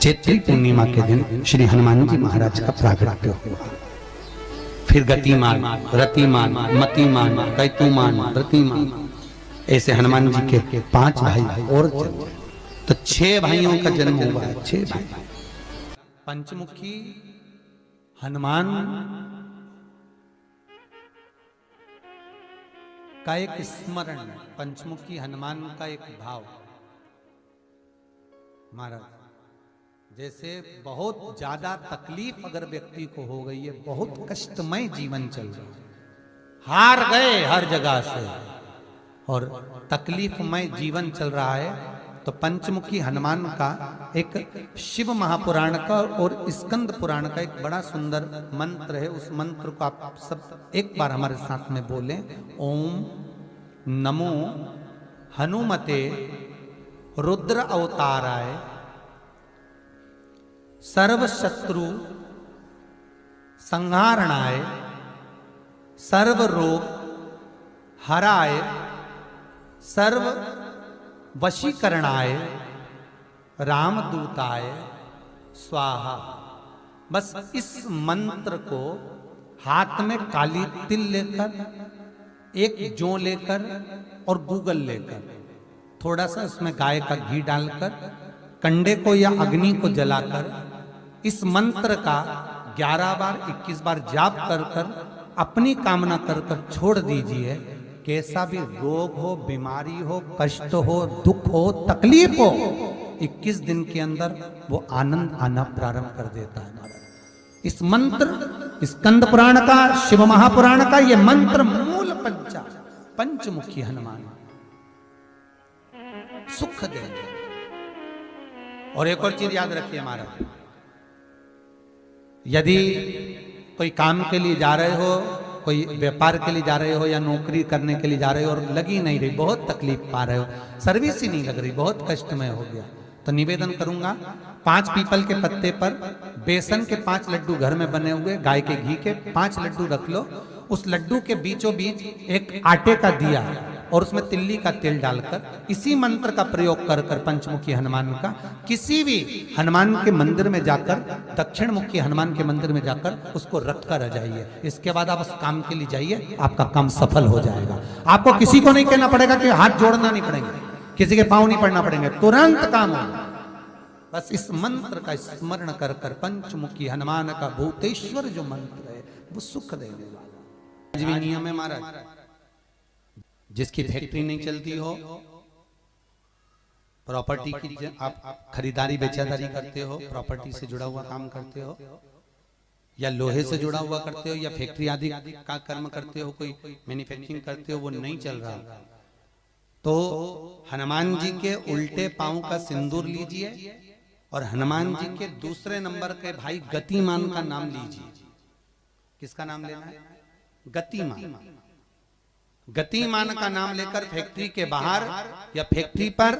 चैत्री पूर्णिमा के दिन श्री हनुमान जी महाराज का प्रागट्य हुआ। फिर गतिमान, रतिमान, मतिमान, कैतुमान, रतिमान, ऐसे हनुमान जी के 5 भाई और जन्म, तो 6 भाइयों का जन्म हुआ। 6 भाई। पंचमुखी हनुमान का एक स्मरण, पंचमुखी हनुमान का एक भाव। महाराज, जैसे बहुत ज्यादा तकलीफ अगर व्यक्ति को हो गई है, बहुत कष्टमय जीवन चल रहा है, हार गए हर जगह से और तकलीफमय जीवन चल रहा है, तो पंचमुखी हनुमान का एक शिव महापुराण का और स्कंद पुराण का एक बड़ा सुंदर मंत्र है। उस मंत्र को आप सब एक बार हमारे साथ में बोलें। ओम नमो हनुमते रुद्र अवताराय सर्व शत्रु संहारणाय सर्व रोग हराय सर्व वशीकरणाय रामदूताय स्वाहा। बस इस मंत्र को हाथ में काली तिल लेकर, एक जौ लेकर और गूगल लेकर, थोड़ा सा इसमें गाय का घी डालकर, कंडे को या अग्नि को जलाकर इस मंत्र का 11 बार 21 बार जाप कर कर अपनी कामना कर कर छोड़ दीजिए। कैसा भी रोग हो, बीमारी हो, कष्ट हो, दुख हो, तकलीफ हो, 21 दिन के अंदर वो आनंद आना प्रारंभ कर देता है। महाराज, इस मंत्र, स्कंद पुराण का, शिव महापुराण का ये मंत्र मूल पंचमुखी हनुमान सुख देंगे। और एक और चीज याद रखिए महाराज, यदि कोई काम के लिए जा रहे हो, कोई व्यापार के लिए जा रहे हो या नौकरी करने के लिए जा रहे हो और लगी नहीं रही, बहुत तकलीफ पा रहे हो, सर्विस ही नहीं लग रही, बहुत कष्टमय हो गया, तो निवेदन करूंगा 5 पीपल के पत्ते पर बेसन के 5 लड्डू घर में बने हुए, गाय के घी के 5 लड्डू रख लो। उस लड्डू के बीचों बीच एक आटे का दिया और उसमें तिल्ली का तेल डालकर इसी मंत्र का प्रयोग कर कर पंचमुखी हनुमान का किसी भी हनुमान के मंदिर में जाकर, दक्षिण मुखी हनुमान के मंदिर में जाकर उसको रख कर आ जाइए। इसके बाद आप उस काम के लिए जाइए, आपका काम सफल हो जाएगा। आपको किसी को नहीं कहना पड़ेगा कि हाथ जोड़ना नहीं पड़ेंगे, किसी के पांव नहीं पड़ना पड़ेंगे, तुरंत काम होगा। बस इस मंत्र का स्मरण कर कर पंचमुखी हनुमान का भूतेश्वर जो मंत्र है वो सुख देने वाला। आज भी नियम है महाराज, जिसकी फैक्ट्री नहीं चलती हो, प्रॉपर्टी की आप खरीदारी बेचादारी करते हो, प्रॉपर्टी से जुड़ा हुआ काम करते हो या लोहे से जुड़ा हुआ करते हो या फैक्ट्री आदि का कर्म करते हो, कोई मैन्युफैक्चरिंग करते हो, वो नहीं चल रहा, तो हनुमान जी के उल्टे पांव का सिंदूर लीजिए और हनुमान जी के दूसरे नंबर के भाई गतिमान का नाम लीजिए। किसका नाम लेना है? गतिमान। गतिमान का नाम लेकर फैक्ट्री के बाहर या फैक्ट्री पर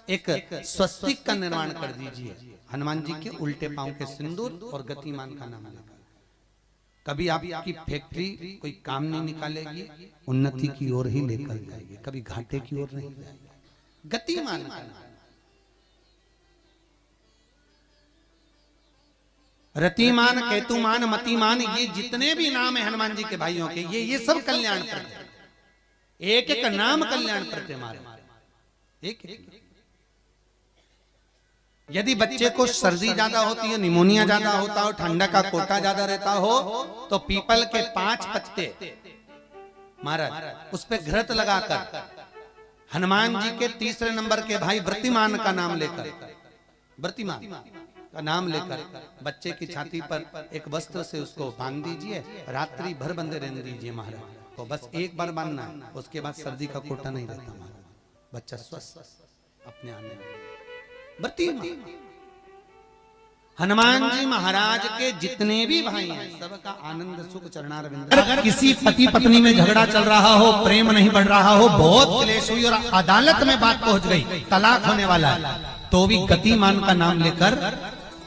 एक स्वस्तिक का निर्माण कर दीजिए, हनुमान जी के उल्टे पांव के सिंदूर और गतिमान का नाम लेकर। कभी आपकी फैक्ट्री कोई काम नहीं निकालेगी, उन्नति की ओर ही लेकर जाएगी, कभी घाटे की ओर नहीं जाएगी। गतिमान का नाम, रतिमान, केतुमान, मतिमान, ये जितने भी नाम है हनुमान जी के भाइयों के, ये सब कल्याण करते, एक एक नाम कल्याण करते हमारे, एक एक। यदि बच्चे को सर्दी ज्यादा होती है, निमोनिया ज्यादा होता हो, ठंडा का कोटा ज्यादा रहता हो, तो पीपल के 5 पत्ते महाराज उस पे घृत लगाकर हनुमान जी के तीसरे नंबर के भाई व्रतिमान का नाम लेकर, व्रतिमान का नाम लेकर बच्चे की छाती पर एक वस्त्र से उसको बांध दीजिए, रात्रि भर बंधे रहने दीजिए महाराज। तो बस एक बार बांधना है, उसके बाद सर्दी का कोटा नहीं रहता महाराज, बच्चा स्वस्थ अपने आने। हनुमान जी महाराज के जितने भी भाई हैं सबका आनंद सुख चरणारविंद। अगर किसी पति पत्नी में झगड़ा चल रहा हो, प्रेम नहीं बढ़ रहा हो, बहुत क्लेश हुई और अदालत में बात पहुंच गई, तलाक होने वाला है, तो भी गतिमान का नाम लेकर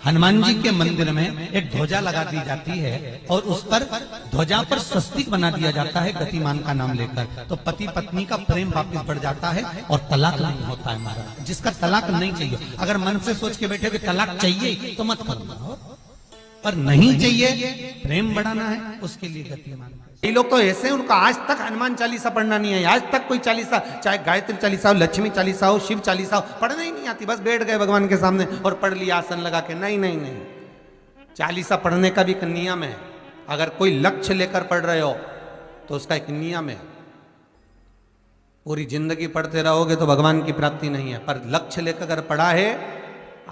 हनुमान जी के मंदिर में एक ध्वजा लगा दी जाती है और उस पर ध्वजा पर स्वस्तिक बना दिया जाता है गतिमान का नाम लेकर। तो पति पत्नी का प्रेम वापस बढ़ जाता है और तलाक नहीं होता है महाराज। जिसका तलाक नहीं चाहिए, अगर मन से सोच के बैठे कि तलाक चाहिए तो मत करना, पर नहीं चाहिए, प्रेम बढ़ाना है, उसके लिए गतिमान। ये लोग तो ऐसे हैं, उनका आज तक हनुमान चालीसा पढ़ना नहीं है, आज तक कोई चालीसा, चाहे गायत्री चालीसा हो, लक्ष्मी चालीसा हो, शिव चालीसा हो, पढ़ना ही नहीं आती। बस बैठ गए भगवान के सामने और पढ़ लिया आसन लगा के। नहीं नहीं नहीं, चालीसा पढ़ने का भी एक नियम है। अगर कोई लक्ष्य लेकर पढ़ रहे हो तो उसका एक नियम है। पूरी जिंदगी पढ़ते रहोगे तो भगवान की प्राप्ति नहीं है, पर लक्ष्य लेकर अगर पढ़ा है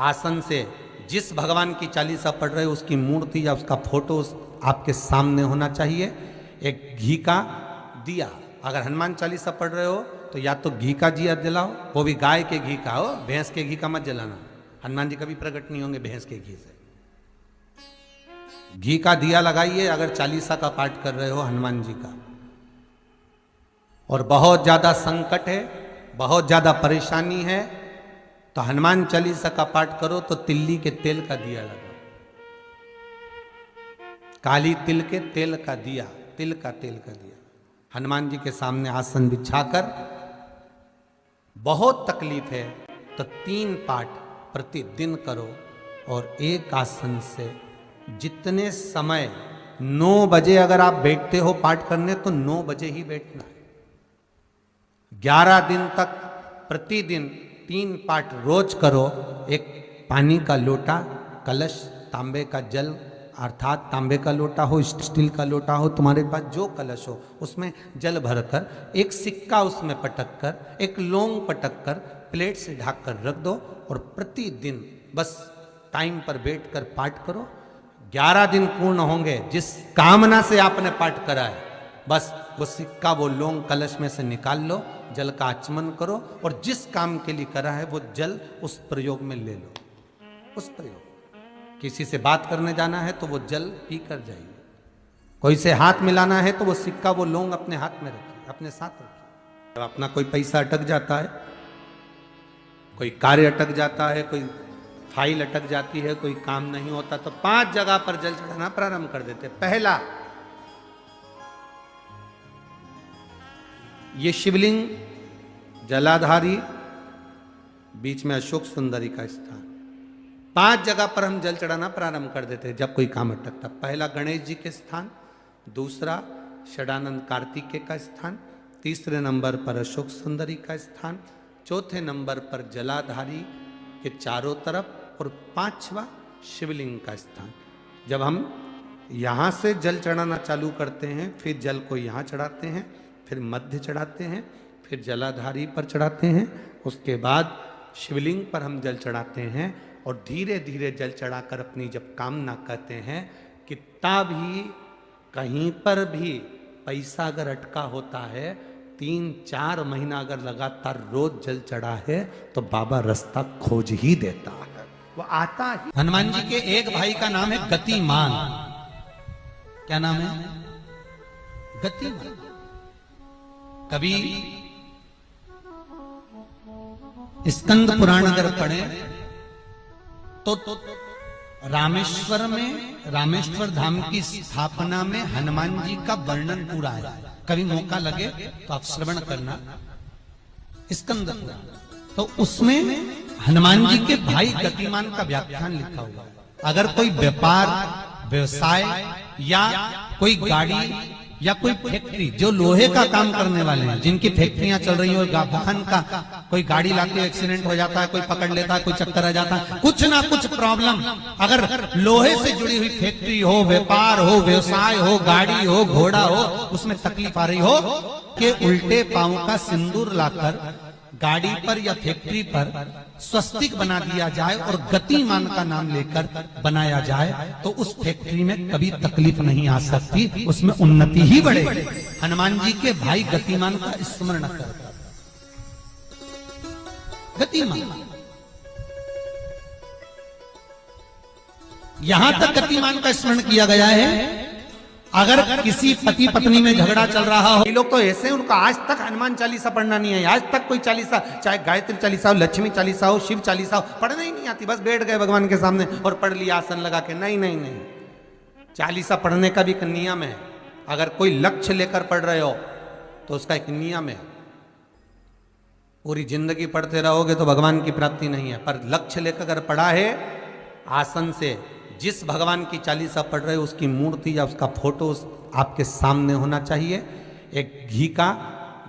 आसन से, जिस भगवान की चालीसा पढ़ रहे हो उसकी मूर्ति या उसका फोटो आपके सामने होना चाहिए। एक घी का दिया, अगर हनुमान चालीसा पढ़ रहे हो तो या तो घी का दिया जलाओ, वो भी गाय के घी का हो, भैंस के घी का मत जलाना। हनुमान जी कभी प्रकट नहीं होंगे भैंस के घी से। घी का दिया लगाइए अगर चालीसा का पाठ कर रहे हो हनुमान जी का। और बहुत ज्यादा संकट है, बहुत ज्यादा परेशानी है, तो हनुमान चालीसा का पाठ करो तो तिल्ली के तेल का दिया लगाओ, काली तिल के तेल का दिया, तिल का तेल का दिया हनुमान जी के सामने आसन बिछाकर। बहुत तकलीफ है तो 3 पाठ प्रतिदिन करो और एक आसन से जितने समय, 9 बजे अगर आप बैठते हो पाठ करने तो 9 बजे ही बैठना है। 11 दिन तक प्रतिदिन 3 पाठ रोज करो। एक पानी का लोटा, कलश, तांबे का जल अर्थात तांबे का लोटा हो, स्टील का लोटा हो, तुम्हारे पास जो कलश हो उसमें जल भरकर, एक सिक्का उसमें पटक कर, एक लौंग पटक कर प्लेट से ढक कर रख दो और प्रतिदिन बस टाइम पर बैठकर पाठ करो। 11 दिन पूर्ण होंगे, जिस कामना से आपने पाठ करा है बस वो सिक्का, वो लौंग कलश में से निकाल लो, जल का आचमन करो और जिस काम के लिए करा है वो जल उस प्रयोग में ले लो। उस प्रयोग, किसी से बात करने जाना है तो वो जल पी कर जाइए, कोई से हाथ मिलाना है तो वो सिक्का, वो लौंग अपने हाथ में रखिए, अपने साथ रखिए। जब अपना कोई पैसा अटक जाता है, कोई कार्य अटक जाता है, कोई फाइल अटक जाती है, कोई काम नहीं होता, तो 5 जगह पर जल चढ़ाना प्रारंभ कर देते। पहला, ये शिवलिंग जलाधारी, बीच में अशोक सुंदरी का स्थान, 5 जगह पर हम जल चढ़ाना प्रारंभ कर देते हैं जब कोई काम अटकता। पहला गणेश जी के स्थान, दूसरा षडानंद कार्तिकेय का स्थान, तीसरे नंबर पर अशोक सुंदरी का स्थान, चौथे नंबर पर जलाधारी के चारों तरफ और 5वां शिवलिंग का स्थान। जब हम यहाँ से जल चढ़ाना चालू करते हैं, फिर जल को यहाँ चढ़ाते हैं, फिर मध्य चढ़ाते हैं, फिर जलाधारी पर चढ़ाते हैं, उसके बाद शिवलिंग पर हम जल चढ़ाते हैं और धीरे धीरे जल चढ़ाकर अपनी जब कामना करते हैं, कितना भी कहीं पर भी पैसा अगर अटका होता है, 3-4 महीना अगर लगातार रोज जल चढ़ा है तो बाबा रास्ता खोज ही देता है, वो आता ही। हनुमान जी के एक भाई का नाम है गतिमान। क्या नाम है? गतिमान। कभी स्कंद पुराण अगर पढ़े तो रामेश्वर में, रामेश्वर धाम की स्थापना में हनुमान जी का वर्णन पूरा है। कभी मौका लगे तो आप श्रवण करना स्कंद पुराण, तो उसमें हनुमान जी के भाई गतिमान का व्याख्यान लिखा हुआ है। अगर कोई व्यापार, व्यवसाय या कोई गाड़ी या कोई फैक्ट्री, जो लोहे का काम करने वाले हैं, जिनकी फैक्ट्रियां चल रही हो, वाहन का कोई गाड़ी लाके एक्सीडेंट हो जाता है, कोई पकड़ लेता है, कोई चक्कर आ जाता है, कुछ ना कुछ प्रॉब्लम, अगर लोहे से जुड़ी हुई फैक्ट्री हो, व्यापार हो, व्यवसाय हो, गाड़ी हो, घोड़ा हो, उसमें तकलीफ आ रही हो कि उल्टे पांव का सिंदूर लाकर गाड़ी पर या फैक्ट्री पर स्वस्तिक बना दिया जाए और गतिमान का नाम लेकर बनाया जाए, तो उस फैक्ट्री में कभी तकलीफ नहीं आ सकती, उसमें उन्नति ही बढ़ेगी। हनुमान जी के भाई गतिमान का स्मरण कर, गतिमान, यहां तक गतिमान का स्मरण किया गया है। अगर किसी पति पत्नी में झगड़ा चल रहा हो, ये लोग तो ऐसे हैं, उनको आज तक हनुमान चालीसा पढ़ना नहीं है, आज तक कोई चालीसा, चाहे गायत्री चालीसा हो, लक्ष्मी चालीसा हो, शिव चालीसा हो, पढ़ना ही नहीं आती। बस बैठ गए भगवान के सामने और पढ़ लिया आसन लगा के। नहीं नहीं नहीं, चालीसा पढ़ने का भी एक नियम है। अगर कोई लक्ष्य लेकर पढ़ रहे हो तो उसका एक नियम है। पूरी जिंदगी पढ़ते रहोगे तो भगवान की प्राप्ति नहीं है, पर लक्ष्य लेकर अगर पढ़ा है आसन से, जिस भगवान की चालीसा पढ़ रहे हो उसकी मूर्ति या उसका फोटो आपके सामने होना चाहिए। एक घी का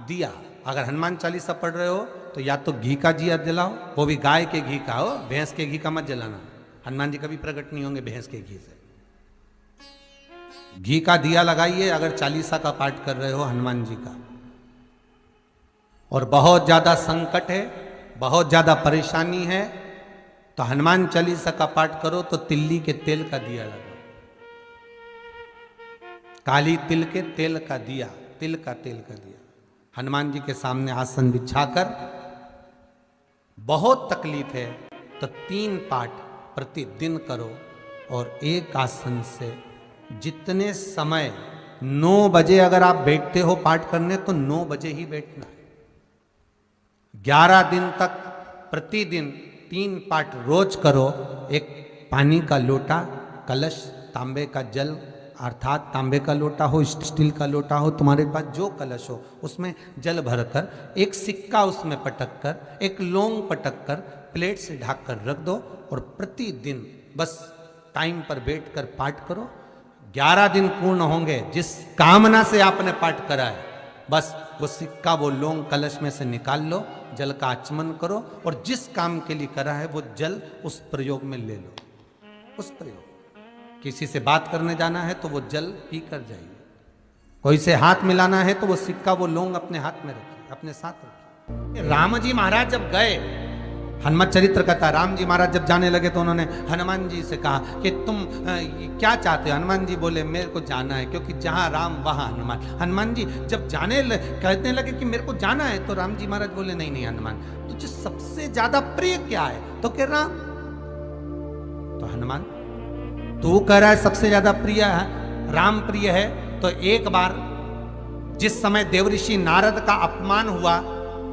दिया, अगर हनुमान चालीसा पढ़ रहे हो तो या तो घी का दिया जलाओ, वो भी गाय के घी का हो, भैंस के घी का मत जलाना। हनुमान जी कभी प्रकट नहीं होंगे भैंस के घी से। घी का दिया लगाइए अगर चालीसा का पाठ कर रहे हो हनुमान जी का। और बहुत ज्यादा संकट है, बहुत ज्यादा परेशानी है, तो हनुमान चालीसा का पाठ करो तो तिल्ली के तेल का दिया लगाओ, काली तिल के तेल का दिया, तिल का तेल का दिया हनुमान जी के सामने आसन बिछाकर। बहुत तकलीफ है तो 3 पाठ प्रतिदिन करो। और एक आसन से जितने समय, 9 बजे अगर आप बैठते हो पाठ करने तो 9 बजे ही बैठना है। 11 दिन तक प्रतिदिन 3 पाठ रोज करो। एक पानी का लोटा, कलश, तांबे का जल, अर्थात तांबे का लोटा हो, स्टील का लोटा हो, तुम्हारे पास जो कलश हो उसमें जल भरकर, एक सिक्का उसमें पटक कर, एक लौंग पटक कर प्लेट से ढक कर रख दो और प्रतिदिन बस टाइम पर बैठकर पाठ करो। 11 दिन पूर्ण होंगे, जिस कामना से आपने पाठ करा है बस वो सिक्का, वो लौंग कलश में से निकाल लो, जल का आचमन करो और जिस काम के लिए करा है वो जल उस प्रयोग में ले लो। उस प्रयोग, किसी से बात करने जाना है तो वो जल पी कर जाइए, कोई से हाथ मिलाना है तो वो सिक्का, वो लौंग अपने हाथ में रखिए, अपने साथ रखिए। राम जी महाराज जब गए, हनुमत चरित्र कहता, राम जी महाराज जब जाने लगे तो उन्होंने हनुमान जी से कहा कि तुम क्या चाहते हो? हनुमान जी बोले मेरे को जाना है, क्योंकि जहां राम वहां हनुमान। हनुमान जी जब कहने लगे कि मेरे को जाना है तो राम जी महाराज बोले नहीं नहीं हनुमान, तुझे सबसे ज्यादा प्रिय क्या है? तो कह राम। तो हनुमान, तू कह रहा है सबसे ज्यादा प्रिय है, राम प्रिय है, तो एक बार जिस समय देवऋषि नारद का अपमान हुआ,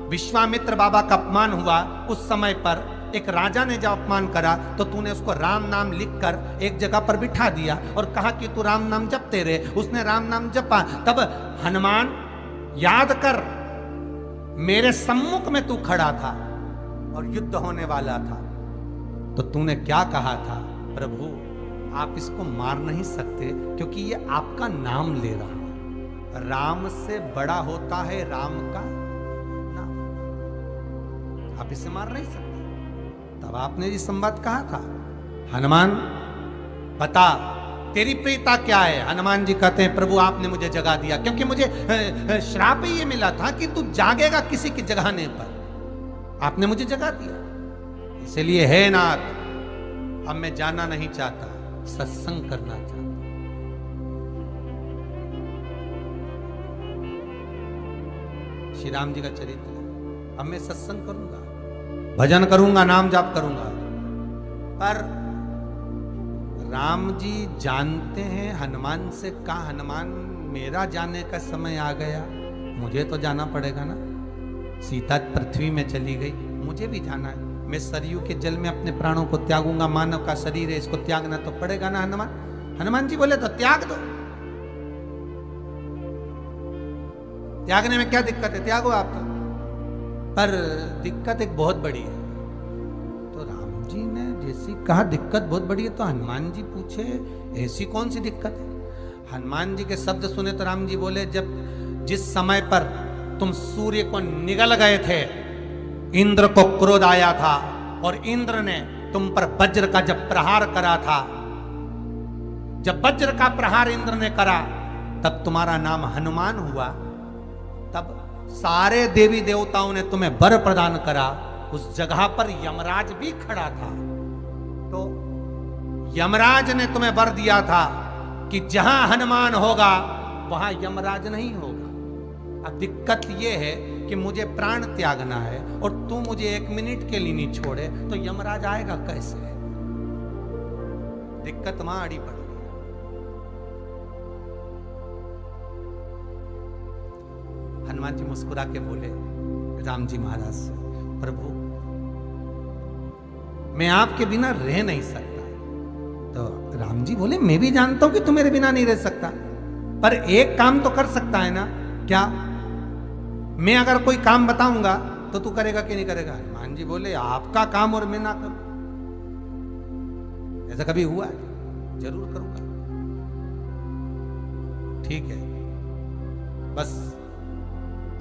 विश्वामित्र बाबा का अपमान हुआ, उस समय पर एक राजा ने जब अपमान करा तो तूने उसको राम नाम लिखकर एक जगह पर बिठा दिया और कहा कि तू राम नाम जपते रहे। उसने राम नाम जपा। तब हनुमान, याद कर मेरे सम्मुख में तू खड़ा था और युद्ध होने वाला था, तो तूने क्या कहा था? प्रभु आप इसको मार नहीं सकते क्योंकि ये आपका नाम ले रहा है। राम से बड़ा होता है राम का नाम, आप इसे मार नहीं सकते। तब आपने ये संवाद कहा था, हनुमान बता तेरी प्रियता क्या है? हनुमान जी कहते हैं प्रभु आपने मुझे जगा दिया, क्योंकि मुझे श्राप ये मिला था कि तू जागेगा किसी की जगाने पर, आपने मुझे जगा दिया। इसलिए है नाथ, अब मैं जाना नहीं चाहता, सत्संग करना चाहता। श्री राम जी का चरित्र, अब मैं सत्संग करूंगा, भजन करूंगा, नाम जाप करूंगा। पर राम जी जानते हैं हनुमान से, कहा हनुमान मेरा जाने का समय आ गया, मुझे तो जाना पड़ेगा ना। सीता पृथ्वी में चली गई, मुझे भी जाना है। मैं सरयू के जल में अपने प्राणों को त्यागूंगा, मानव का शरीर है, इसको त्यागना तो पड़ेगा ना हनुमान। हनुमान जी बोले तो त्याग दो, त्यागने में क्या दिक्कत है, त्यागो आप तो। पर दिक्कत एक बहुत बड़ी है। तो राम जी ने जैसी कहा दिक्कत बहुत बड़ी है, तो हनुमान जी पूछे ऐसी कौन सी दिक्कत है? हनुमान जी के शब्द सुने तो राम जी बोले, जब जिस समय पर तुम सूर्य को निगल गए थे, इंद्र को क्रोध आया था और इंद्र ने तुम पर वज्र का जब प्रहार करा था, जब वज्र का प्रहार इंद्र ने करा तब तुम्हारा नाम हनुमान हुआ। तब सारे देवी देवताओं ने तुम्हें वर प्रदान करा। उस जगह पर यमराज भी खड़ा था, तो यमराज ने तुम्हें वर दिया था कि जहां हनुमान होगा वहां यमराज नहीं होगा। अब दिक्कत यह है कि मुझे प्राण त्यागना है और तू मुझे 1 मिनट के लिए नहीं छोड़े तो यमराज आएगा कैसे? दिक्कत वहां अड़ी पड़ी। हनुमान जी मुस्कुरा के बोले राम जी महाराज से, प्रभु मैं आपके बिना रह नहीं सकता। तो राम जी बोले मैं भी जानता हूं कि तू मेरे बिना नहीं रह सकता, पर एक काम तो कर सकता है ना। क्या? मैं अगर कोई काम बताऊंगा तो तू करेगा कि नहीं करेगा? हनुमान जी बोले आपका काम और मैं ना करूं, ऐसा कभी हुआ है? जरूर करूंगा। ठीक है। बस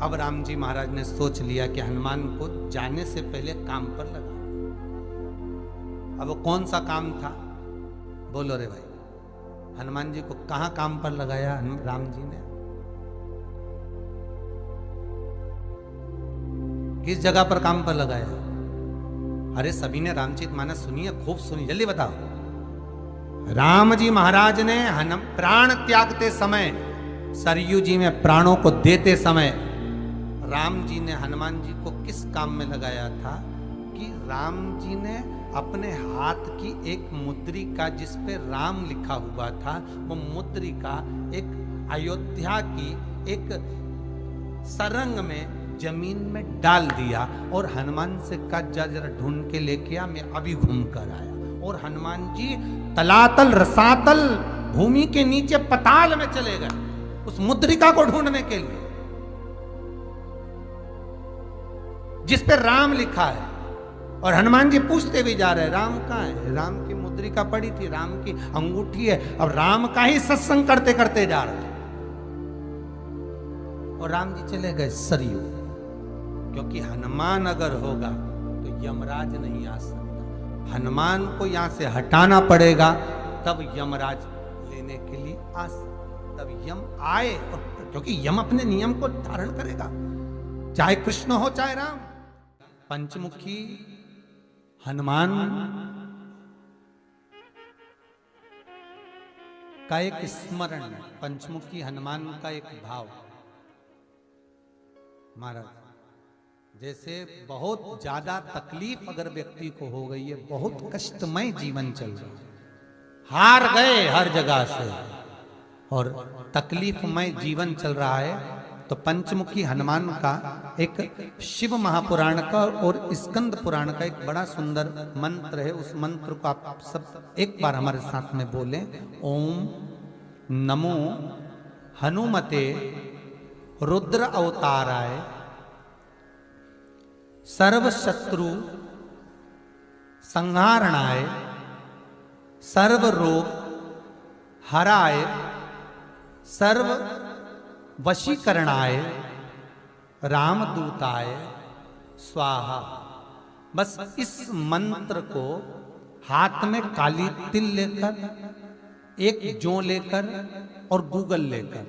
अब राम जी महाराज ने सोच लिया कि हनुमान को जाने से पहले काम पर लगा। अब वो कौन सा काम था? बोलो रे भाई। हनुमान जी को कहां काम पर लगाया राम जी ने? किस जगह पर काम पर लगाया? अरे सभी ने रामचरितमानस सुनी है, खूब सुनी, जल्दी बताओ। राम जी महाराज ने प्राण त्यागते समय, सरयू जी में प्राणों को देते समय राम जी ने हनुमान जी को किस काम में लगाया था कि राम जी ने अपने हाथ की एक मुद्रिका जिस पे राम लिखा हुआ था, वो मुद्रिका एक अयोध्या की एक सरंग में जमीन में डाल दिया और हनुमान से कहा जा जरा ढूंढ के लेके आ, मैं अभी घूम कर आया। और हनुमान जी तलातल रसातल भूमि के नीचे पताल में चले गए उस मुद्रिका को ढूंढने के लिए जिस पे राम लिखा है। और हनुमान जी पूछते भी जा रहे राम कहाँ है? राम की मुद्रिका पड़ी थी, राम की अंगूठी है। अब राम का ही सत्संग करते करते जा रहे थे और राम जी चले गए सरयू, क्योंकि हनुमान अगर होगा तो यमराज नहीं आ सकता। हनुमान को यहां से हटाना पड़ेगा तब यमराज लेने के लिए आ सकता, तब यम आए। और क्योंकि यम अपने नियम को धारण करेगा, चाहे कृष्ण हो चाहे राम। पंचमुखी हनुमान का एक स्मरण, पंचमुखी हनुमान का एक भाव। महाराज जैसे बहुत ज्यादा तकलीफ अगर व्यक्ति को हो गई है, बहुत कष्टमय जीवन चल रहा है, हार गए हर जगह से और तकलीफमय जीवन चल रहा है, तो पंचमुखी हनुमान का एक शिव महापुराण का और स्कंद पुराण का एक बड़ा सुंदर मंत्र है। उस मंत्र को आप सब एक बार हमारे साथ में बोलें। ओम नमो हनुमते रुद्र अवताराय सर्व शत्रु संहारणाय सर्व रोग हराय सर्व वशीकरणाय रामदूताय स्वाहा। बस इस मंत्र को हाथ में काली तिल लेकर, एक जौ लेकर और गूगल लेकर,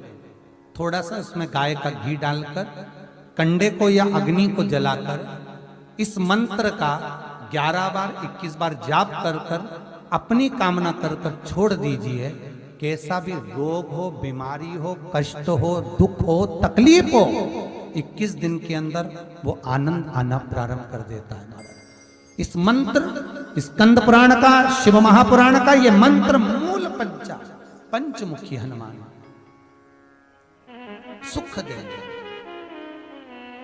थोड़ा सा उसमें गाय का घी डालकर, कंडे को या अग्नि को जलाकर इस मंत्र का 11 बार 21 बार जाप कर कर अपनी कामना कर कर छोड़ दीजिए। कैसा भी रोग हो, बीमारी हो, कष्ट हो, दुख हो, तकलीफ हो, 21 दिन के अंदर वो आनंद आना प्रारंभ कर देता है। महाराज इस मंत्र, स्कंद पुराण का, शिव महापुराण का ये मंत्र मूल पंचमुखी हनुमान सुख देंगे।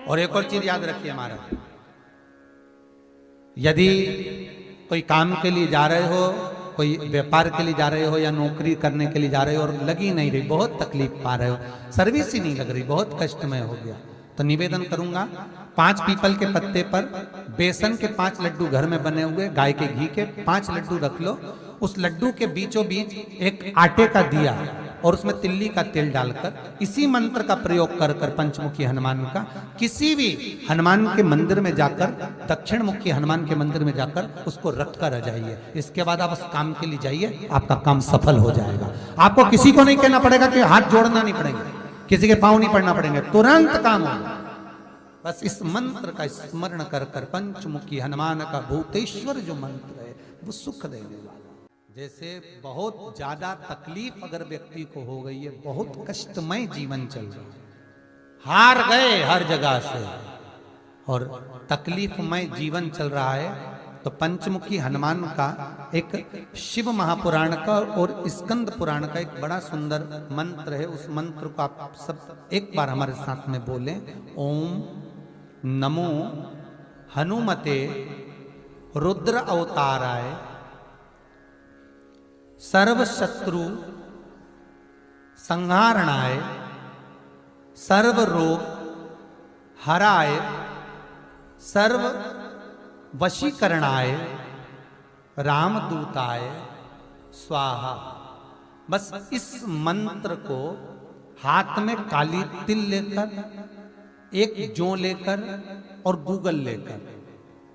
और एक और चीज याद रखिए महाराज, यदि कोई काम के लिए जा रहे हो, कोई व्यापार के लिए जा रहे हो या नौकरी करने के लिए जा रहे हो और लगी नहीं रही, बहुत तकलीफ पा रहे हो, सर्विस ही नहीं लग रही, बहुत कष्टमय हो गया, तो निवेदन करूंगा 5 पीपल के पत्ते पर बेसन के 5 लड्डू घर में बने हुए, गाय के घी के 5 लड्डू रख लो। उस लड्डू के बीचों बीच एक आटे का दिया और उसमें तिल्ली का तेल डालकर इसी मंत्र का प्रयोग कर कर पंचमुखी हनुमान का किसी भी हनुमान के मंदिर में जाकर, दक्षिण मुखी हनुमान के मंदिर में जाकर उसको रख कर आ जाइए। इसके बाद आप उस काम के लिए जाइए, आपका काम सफल हो जाएगा। आपको किसी को नहीं कहना पड़ेगा कि हाथ जोड़ना नहीं पड़ेगा, किसी के पांव नहीं पड़ना पड़ेंगे, तुरंत काम होगा। बस इस मंत्र का स्मरण कर कर पंचमुखी हनुमान का भूतेश्वर जो मंत्र है वो सुख देने वाला। जैसे बहुत ज्यादा तकलीफ अगर व्यक्ति को हो गई है, बहुत कष्टमय जीवन चल रहा है, हार गए हर जगह से और तकलीफमय जीवन चल रहा है, तो पंचमुखी हनुमान का एक शिव महापुराण का और स्कंद पुराण का एक बड़ा सुंदर मंत्र है। उस मंत्र को आप सब एक बार हमारे साथ में बोलें। ओम नमो हनुमते रुद्र अवताराय सर्व शत्रु संहारणाय सर्व रोग हराय सर्व वशीकरणाय रामदूताय स्वाहा। बस इस मंत्र को हाथ में काली तिल लेकर, एक जौ लेकर और गूगल लेकर,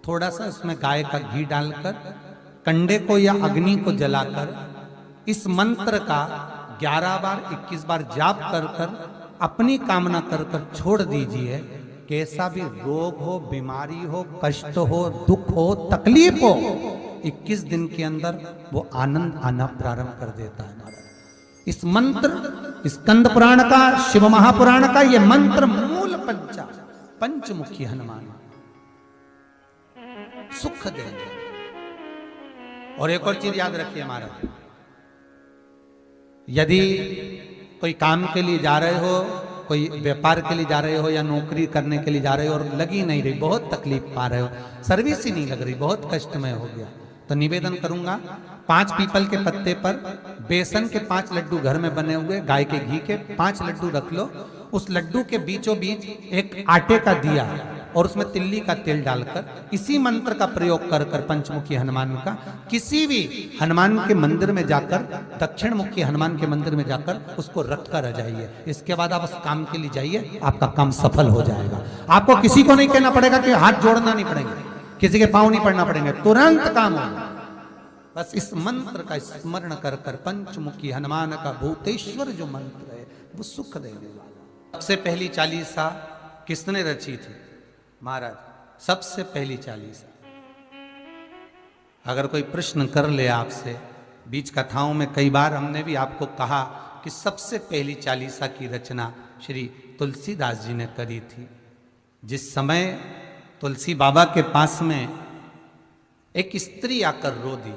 थोड़ा सा इसमें गाय का घी डालकर, कंडे को या अग्नि को जलाकर इस मंत्र का 11 बार 21 बार जाप कर कर अपनी कामना कर कर छोड़ दीजिए। कैसा भी रोग हो, बीमारी हो, कष्ट हो, दुख हो, तकलीफ हो, 21 दिन के अंदर वो आनंद आना प्रारंभ कर देता है महाराज। इस मंत्र, स्कंद पुराण का, शिव महापुराण का ये मंत्र मूल पंचमुखी हनुमान सुख देंगे। और एक और चीज याद रखिए महाराज, यदि कोई काम के लिए जा रहे हो, कोई व्यापार के लिए जा रहे हो या नौकरी करने के लिए जा रहे हो और लगी नहीं रही, बहुत तकलीफ पा रहे हो, सर्विस ही नहीं लग रही, बहुत कष्टमय हो गया, तो निवेदन करूंगा 5 पीपल के पत्ते पर बेसन के 5 लड्डू घर में बने हुए, गाय के घी के 5 लड्डू रख लो। उस लड्डू के बीचों बीच एक आटे का दिया और उसमें तिल्ली का तेल डालकर इसी मंत्र का प्रयोग कर कर पंचमुखी हनुमान का किसी भी हनुमान के मंदिर में जाकर, दक्षिण मुखी हनुमान के मंदिर में जाकर उसको रख कर आ जाइए। इसके बाद आप उस काम के लिए जाइए, आपका काम सफल हो जाएगा। आपको किसी को नहीं कहना पड़ेगा कि हाथ जोड़ना नहीं पड़ेंगे, किसी के पांव नहीं पड़ना पड़ेंगे, तुरंत काम होगा। बस इस मंत्र का स्मरण कर कर पंचमुखी हनुमान का भूतेश्वर जो मंत्र है वो सुख देने वाला। सबसे पहली चालीसा किसने रची थी महाराज? सबसे पहली चालीसा। अगर कोई प्रश्न कर ले आपसे, बीच कथाओं में कई बार हमने भी आपको कहा कि सबसे पहली चालीसा की रचना श्री तुलसीदास जी ने करी थी। जिस समय तुलसी बाबा के पास में एक स्त्री आकर रो दी,